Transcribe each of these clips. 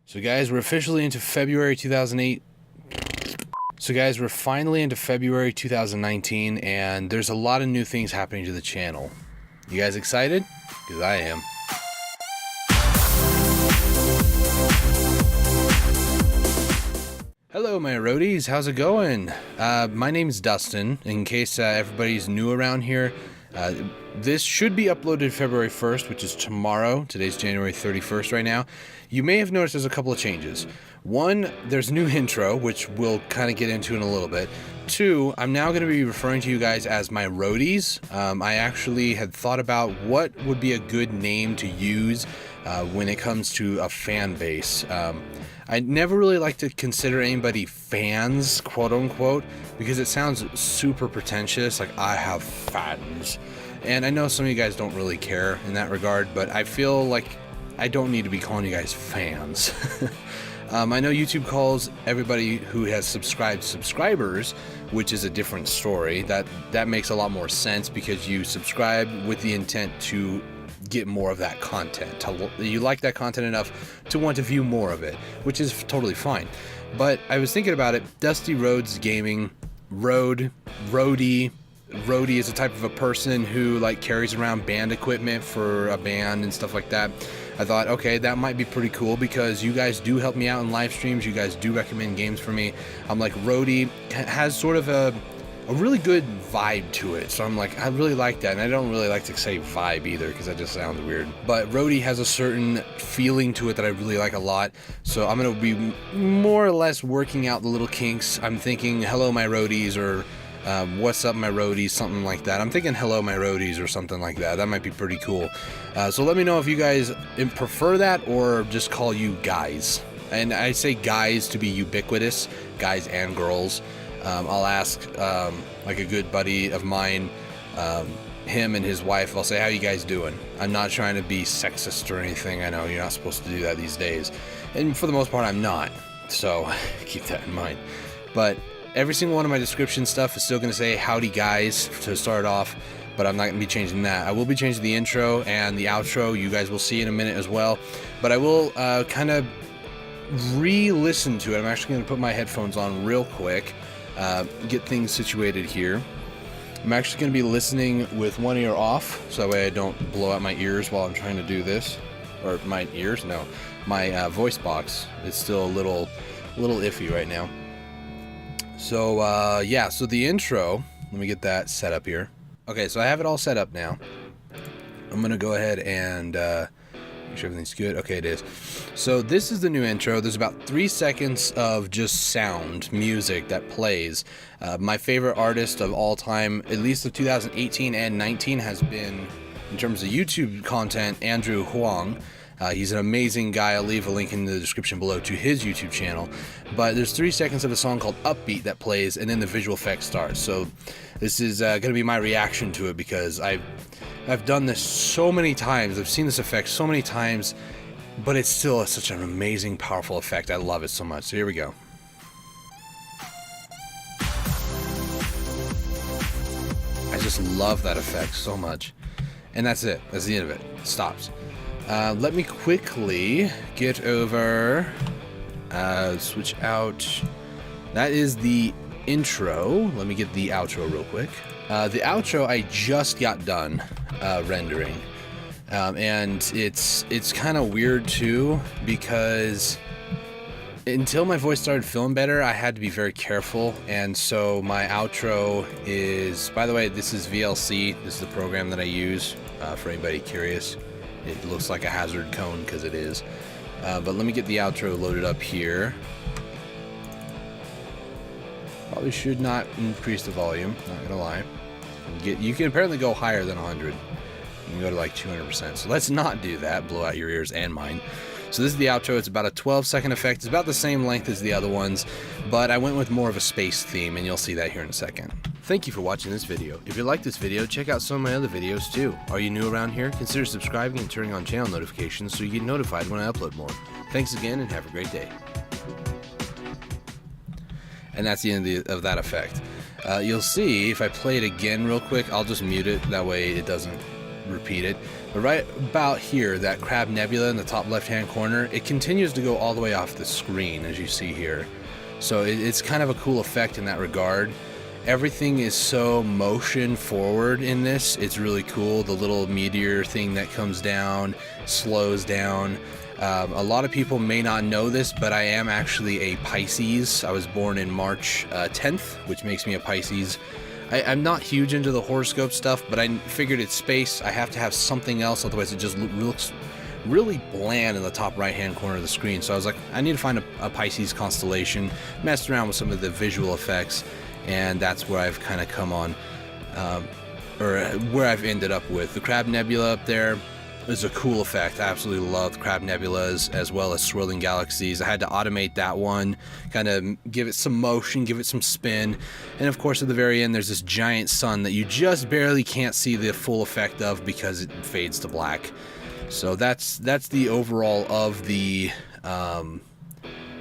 So guys, we're officially into February 2008. So guys, we're finally into February 2019, and there's a lot of new things happening to the channel. You guys excited? Because I am. Hello my roadies, how's it going? My name's Dustin, in case everybody's new around here. This should be uploaded February 1st, which is tomorrow. Today's January 31st right now. You may have noticed there's a couple of changes. One, there's a new intro, which we'll kind of get into in a little bit. Two, I'm now going to be referring to you guys as my roadies. I actually had thought about what would be a good name to use when it comes to a fan base. I never really like to consider anybody fans, quote unquote, because it sounds super pretentious, like I have fans. And I know some of you guys don't really care in that regard, but I feel like I don't need to be calling you guys fans. I know YouTube calls everybody who has subscribed subscribers, which is a different story. That makes a lot more sense because you subscribe with the intent to get more of that content. You like that content enough to want to view more of it, which is totally fine. But I was thinking about it. Dusty Rhodes Gaming, roadie is a type of a person who like carries around band equipment for a band and stuff like that. I thought, okay, that might be pretty cool because you guys do help me out in live streams. You guys do recommend games for me. I'm like, roadie has sort of a really good vibe to it. So I'm like, I really like that. And I don't really like to say vibe either because that just sounds weird. But roadie has a certain feeling to it that I really like a lot. So I'm going to be more or less working out the little kinks. I'm thinking, hello, my roadies, or what's up, my roadies, something like that. I'm thinking hello, my roadies, or something like that. That might be pretty cool. So let me know if you guys prefer that or just call you guys. And I say guys to be ubiquitous, guys and girls. I'll ask like a good buddy of mine, him and his wife, I'll say, how you guys doing? I'm not trying to be sexist or anything. I know you're not supposed to do that these days. And for the most part, I'm not. So keep that in mind. But every single one of my description stuff is still going to say howdy guys to start off, but I'm not going to be changing that. I will be changing the intro and the outro. You guys will see in a minute as well. But I will kind of re-listen to it. I'm actually going to put my headphones on real quick. Get things situated here. I'm actually going to be listening with one ear off, so that way I don't blow out my ears while I'm trying to do this. Or my ears? No. My voice box is still a little iffy right now. So, yeah, so the intro, let me get that set up here. Okay, so I have it all set up now. I'm going to go ahead and make sure everything's good. Okay, it is. So this is the new intro. There's about 3 seconds of just sound, music that plays. My favorite artist of all time, at least of 2018 and 19, has been, in terms of YouTube content, Andrew Huang. He's an amazing guy. I'll leave a link in the description below to his YouTube channel. But there's 3 seconds of a song called Upbeat that plays, and then the visual effects starts. So this is going to be my reaction to it because I've done this so many times. I've seen this effect so many times, but it's still such an amazing, powerful effect. I love it so much. So here we go. I just love that effect so much. And that's it. That's the end of it. It stops. Let me quickly get over, switch out. That is the intro. Let me get the outro real quick. The outro I just got done rendering. And it's kind of weird too, because until my voice started feeling better, I had to be very careful. And so my outro is, by the way, this is VLC. This is the program that I use for anybody curious. It looks like a hazard cone because it is. But let me get the outro loaded up here. Probably should not increase the volume, not gonna lie. You can apparently go higher than 100. You can go to like 200%. So let's not do that, blow out your ears and mine. So this is the outro. It's about a 12-second effect. It's about the same length as the other ones, but I went with more of a space theme, and you'll see that here in a second. Thank you for watching this video. If you like this video, check out some of my other videos too. Are you new around here? Consider subscribing and turning on channel notifications so you get notified when I upload more. Thanks again and have a great day. And that's the end of that effect. You'll see if I play it again real quick, I'll just mute it. That way it doesn't repeat it. But right about here, that Crab Nebula in the top left-hand corner, it continues to go all the way off the screen, as you see here. So it's kind of a cool effect in that regard. Everything is so motion forward in this. It's really cool. The little meteor thing that comes down, slows down. A lot of people may not know this, but I am actually a Pisces. I was born in March 10th, which makes me a Pisces. I'm not huge into the horoscope stuff, but I figured it's space. I have to have something else, otherwise it just looks really bland in the top right-hand corner of the screen. So I was like, I need to find a Pisces constellation, messed around with some of the visual effects, and that's where I've kind of come on, or where I've ended up with. The Crab Nebula up there is a cool effect. I absolutely love Crab Nebulas, as well as swirling galaxies. I had to automate that one, kind of give it some motion, give it some spin. And of course at the very end there's this giant sun that you just barely can't see the full effect of because it fades to black. So that's the overall of the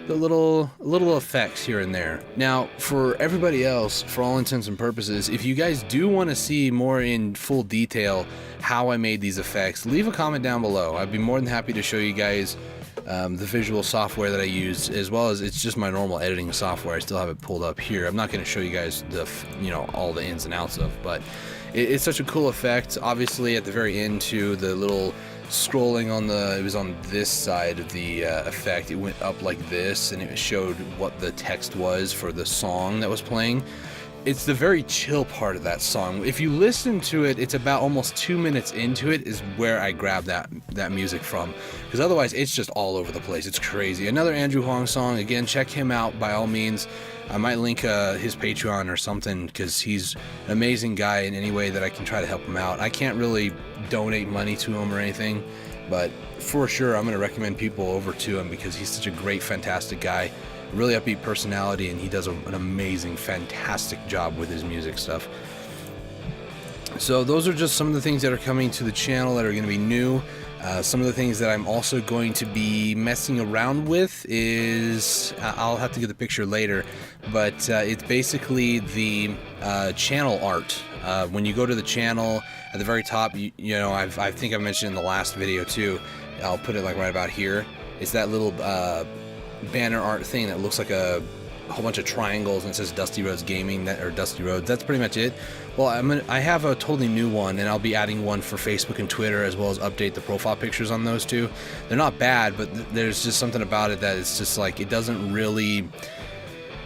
little effects here and there. Now, for everybody else, for all intents and purposes, if you guys do want to see more in full detail how I made these effects, leave a comment down below. I'd be more than happy to show you guys the visual software that I use, as well as it's just my normal editing software. I still have it pulled up here. I'm not going to show you guys the, all the ins and outs of, but it's such a cool effect. Obviously, at the very end too, the little scrolling on it was on this side of the effect. It went up like this, and it showed what the text was for the song that was playing. It's the very chill part of that song. If you listen to it, it's about almost 2 minutes into it is where I grabbed that music from, because otherwise it's just all over the place. It's crazy. Another Andrew Huang song. Again, check him out by all means. I might link his Patreon or something, because he's an amazing guy in any way that I can try to help him out. I can't really donate money to him or anything, but for sure I'm going to recommend people over to him because he's such a great, fantastic guy. Really upbeat personality, and he does an amazing, fantastic job with his music stuff. So those are just some of the things that are coming to the channel that are going to be new. Some of the things that I'm also going to be messing around with is, I'll have to get the picture later, but it's basically the channel art. When you go to the channel, at the very top, I think I mentioned in the last video too, I'll put it like right about here. It's that little banner art thing that looks like a whole bunch of triangles and it says Dusty Roads Gaming, or Dusty Roads. That's pretty much it. Well, I have a totally new one, and I'll be adding one for Facebook and Twitter, as well as update the profile pictures on those two. They're not bad, but there's just something about it that it's just like it doesn't really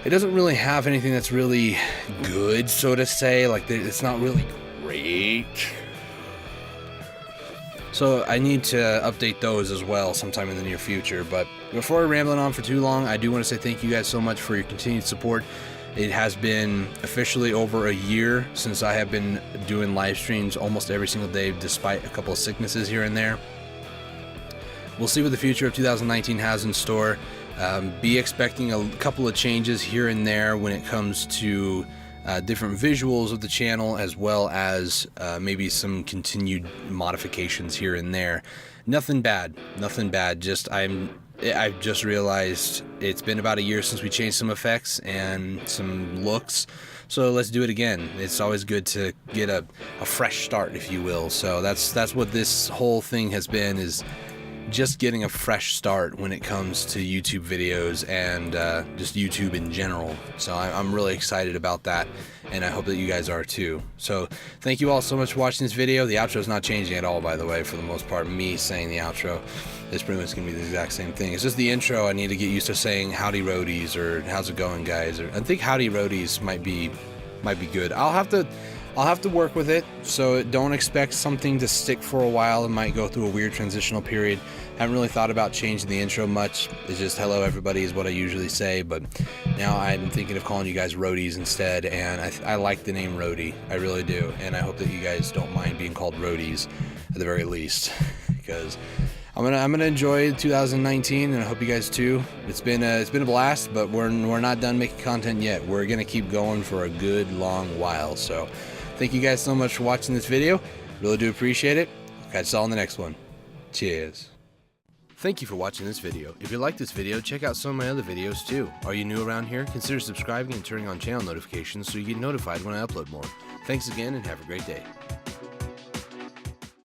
have anything that's really good, so to say. Like it's not really great. So I need to update those as well sometime in the near future. But before rambling on for too long, I do want to say thank you guys so much for your continued support. It has been officially over a year since I have been doing live streams almost every single day, despite a couple of sicknesses here and there. We'll see what the future of 2019 has in store. Be expecting a couple of changes here and there when it comes to different visuals of the channel, as well as maybe some continued modifications here and there. Nothing bad, just I've just realized it's been about a year since we changed some effects and some looks, so let's do it again. It's always good to get a fresh start, if you will. So that's what this whole thing has been, is just getting a fresh start when it comes to YouTube videos and just YouTube in general. So I'm really excited about that, and I hope that you guys are too. So thank you all so much for watching this video. The outro is not changing at all, by the way. For the most part, me saying the outro is pretty much going to be the exact same thing. It's just the intro I need to get used to saying howdy roadies, or how's it going guys, or I think howdy roadies might be good. I'll have to work with it, so don't expect something to stick for a while. It might go through a weird transitional period. Haven't really thought about changing the intro much. It's just hello everybody is what I usually say, but now I'm thinking of calling you guys roadies instead, and I like the name Roadie. I really do, and I hope that you guys don't mind being called roadies at the very least, because I'm gonna enjoy 2019, and I hope you guys too. It's been a blast, but we're not done making content yet. We're gonna keep going for a good long while. So thank you guys so much for watching this video. Really do appreciate it. Catch you all in the next one. Cheers. Thank you for watching this video. If you like this video, check out some of my other videos too. Are you new around here? Consider subscribing and turning on channel notifications so you get notified when I upload more. Thanks again, and have a great day.